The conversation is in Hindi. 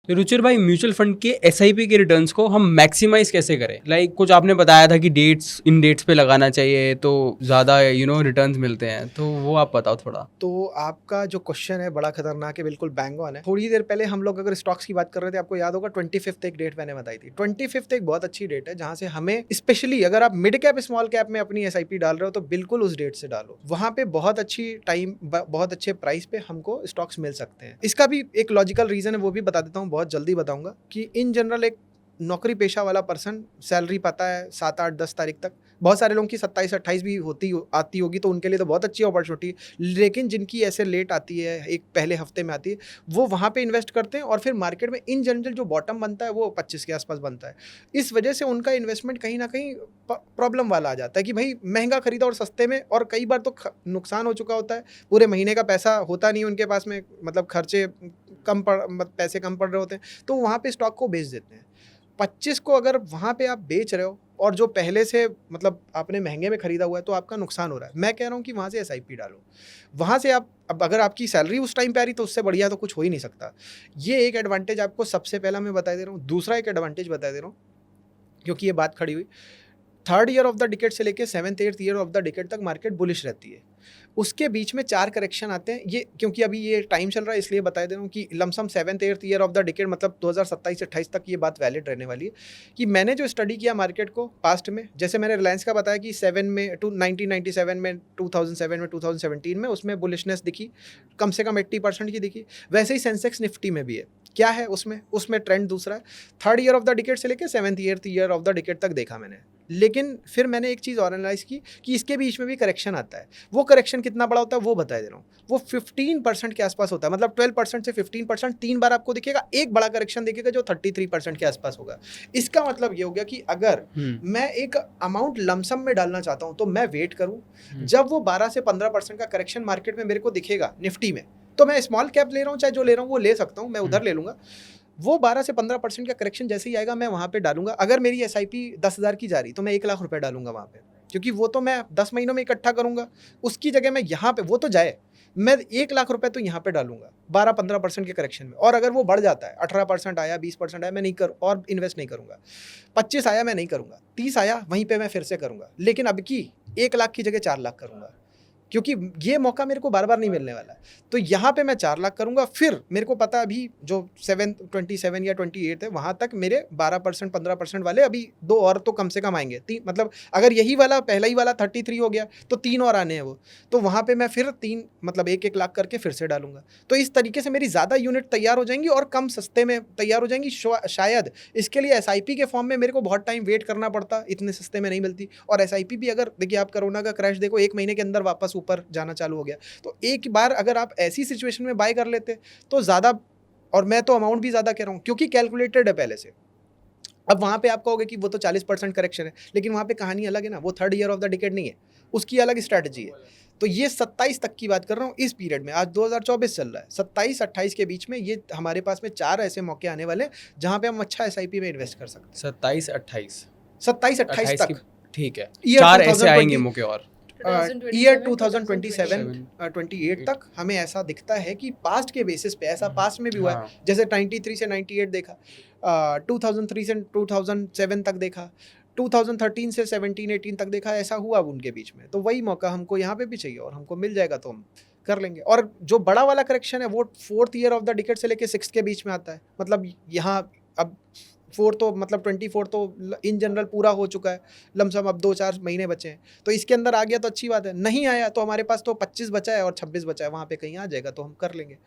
तो रुचिर भाई, म्यूचुअल फंड के एसआईपी के रिटर्न्स को हम मैक्सिमाइज कैसे करें? कुछ आपने बताया था कि इन डेट्स पे लगाना चाहिए तो ज़्यादा रिटर्न्स मिलते हैं, तो वो आप बताओ थोड़ा। तो आपका जो क्वेश्चन है बड़ा खतरनाक है, बिल्कुल बैंग ऑन है। थोड़ी देर पहले हम लोग अगर स्टॉक्स की बात कर रहे थे, आपको याद होगा 25th एक डेट मैंने बताई थी। 25th एक बहुत अच्छी डेट है जहां से हमें स्पेशली अगर आप मिड कैप स्मॉल कैप में अपनी एसआईपी डाल रहे हो तो बिल्कुल उस डेट से डालो। वहां पे बहुत अच्छी टाइम, बहुत अच्छे प्राइस पे हमको स्टॉक्स मिल सकते हैं। इसका भी एक लॉजिकल रीजन है, वो भी बता देता हूँ, बहुत जल्दी बताऊंगा कि इन जनरल एक नौकरी पेशा वाला पर्सन सैलरी पाता है 7, 8, 10 तारीख तक। बहुत सारे लोगों की 27, 28 भी आती होगी, तो उनके लिए तो बहुत अच्छी अपॉर्चुनिटी। लेकिन जिनकी ऐसे लेट आती है, एक पहले हफ्ते में आती है, वो वहाँ पे इन्वेस्ट करते हैं और फिर मार्केट में इन जनरल जो बॉटम बनता है वो 25 के आसपास बनता है। इस वजह से उनका इन्वेस्टमेंट कहीं ना कहीं प्रॉब्लम वाला आ जाता है कि भाई महंगा खरीदा और सस्ते में, और कई बार तो नुकसान हो चुका होता है। पूरे महीने का पैसा होता नहीं उनके पास में, मतलब खर्चे पैसे कम पड़ रहे होते हैं, तो वहाँ पे स्टॉक को बेच देते हैं। 25 को अगर वहाँ पे आप बेच रहे हो और जो पहले से मतलब आपने महंगे में खरीदा हुआ है, तो आपका नुकसान हो रहा है। मैं कह रहा हूँ कि वहाँ से एसआईपी डालो। वहाँ से आप, अब अगर आपकी सैलरी उस टाइम पे आ रही तो उससे बढ़िया तो कुछ हो ही नहीं सकता। ये एक एडवांटेज आपको सबसे पहला मैं बता दे रहा हूँ। दूसरा एक एडवांटेज बता दे रहा हूँ, क्योंकि ये बात खड़ी हुई। 3rd year of the decade से लेके 7th 8th year of the decade तक मार्केट बुलिश रहती है। उसके बीच में 4 करेक्शन आते हैं। ये क्योंकि अभी ये टाइम चल रहा है इसलिए बता दे रहा हूँ कि lump sum 7th 8th year of the decade मतलब 2027-28 तक ये बात वैलिड रहने वाली है। कि मैंने जो स्टडी किया मार्केट को पास्ट में, जैसे मैंने रिलायंस का बताया कि 7 में 1997 में, 2007 में, 2017 में उसमें बुलिशनेस दिखी, कम से कम 80% की दिखी। वैसे ही सेंसेक्स निफ्टी में भी है। क्या है उसमें ट्रेंड दूसरा है। 3rd year of the decade से लेकर 7th year of the decade तक देखा मैंने। लेकिन फिर मैंने एक चीज़ और एनालाइज की कि इसके बीच में भी करेक्शन आता है। वो करेक्शन कितना बड़ा होता है वो बता दे रहा हूँ। वो 15% के आसपास होता है, मतलब 12% से 15% 3 बार आपको दिखेगा। एक बड़ा करेक्शन दिखेगा जो 33% के आसपास होगा। इसका मतलब ये हो गया कि अगर मैं एक अमाउंट लमसम में डालना चाहता हूँ तो मैं वेट करूँ। जब वो 12 से 15% का करेक्शन मार्केट में मेरे को दिखेगा निफ्टी में, तो मैं स्मॉल कैप ले रहा हूँ, चाहे जो ले रहा हूँ वो ले सकता हूँ, मैं उधर ले लूँगा। वो 12 से 15% का करेक्शन जैसे ही आएगा मैं वहाँ पे डालूंगा। अगर मेरी एसआईपी 10,000 की जा रही तो मैं 1 लाख रुपए डालूंगा वहाँ पे, क्योंकि वो तो मैं 10 महीनों में इकट्ठा करूंगा। उसकी जगह मैं यहाँ पे, वो तो जाए, मैं 1 लाख रुपए तो यहाँ पे डालूंगा 12-15% के करेक्शन में। और अगर वो बढ़ जाता है, 18% आया, 20% आया, मैं नहीं करूँ और इन्वेस्ट नहीं करूंगा। 25 आया मैं नहीं करूंगा, 30 आया वहीं पे मैं फिर से करूंगा। लेकिन अब की 1 लाख की जगह 4 लाख करूंगा, क्योंकि ये मौका मेरे को बार बार नहीं मिलने वाला है। तो यहाँ पे मैं 4 लाख करूंगा। फिर मेरे को पता अभी जो 27 या 28 है वहाँ तक मेरे 12% 15% वाले अभी 2 और तो कम से कम आएंगे। मतलब अगर यही वाला पहला ही वाला 33 हो गया तो 3 और आने हैं वो, तो वहाँ पे मैं फिर 3 मतलब 1-1 लाख करके फिर से डालूंगा। तो इस तरीके से मेरी ज़्यादा यूनिट तैयार हो जाएंगी और कम सस्ते में तैयार हो जाएंगी। शायद इसके लिए एसआईपी के फॉर्म में मेरे को बहुत टाइम वेट करना पड़ता, इतने सस्ते में नहीं मिलती। और एसआईपी भी अगर देखिए, आप कोरोना का क्रैश देखो, 1 महीने के अंदर वापस ऊपर जाना चालू हो गया। तो एक बार अगर आप ऐसी सिचुएशन में बाय कर लेते तो ज़्यादा, और मैं तो अमाउंट भी ज़्यादा कह रहा हूँ क्योंकि कैलकुलेटेड है पहले से। अब वहाँ पे आप कहोगे कि वो तो 40% करेक्शन है, लेकिन वहाँ पे कहानी अलग है ना। वो 3rd year of the decade नहीं है, उसकी अलग स्ट्रैटेजी है। तो ये 27 तक की बात कर रहा हूँ, इस पीरियड में। आज 2024 चल रहा है, 27-28 के बीच में ये हमारे पास में 4 ऐसे मौके आने वाले हैं जहाँ पे हम अच्छा एसआईपी में इन्वेस्ट कर सकते हैं। 27-28 तक, ठीक है। ईयर 4 ऐसे 2020 आएंगे मौके और ईयर 2027-28 तक हमें ऐसा दिखता है कि पास्ट के बेसिस पे, ऐसा पास्ट में भी हुआ है। जैसे 93 से 98 देखा, 2003 से 2007 तक देखा, 2013 से 17-18 तक देखा, ऐसा हुआ उनके बीच में। तो वही मौका हमको यहाँ पे भी चाहिए और हमको मिल जाएगा तो हम कर लेंगे। और जो बड़ा वाला करेक्शन है वो 4th year of the decade से लेके 6th के बीच में आता है। मतलब यहाँ अब 4 तो मतलब 24 तो इन जनरल पूरा हो चुका है, लमसम अब 2-4 महीने बचे हैं। तो इसके अंदर आ गया तो अच्छी बात है, नहीं आया तो हमारे पास तो 25 बचा है और 26 बचा है, वहाँ पे कहीं आ जाएगा तो हम कर लेंगे।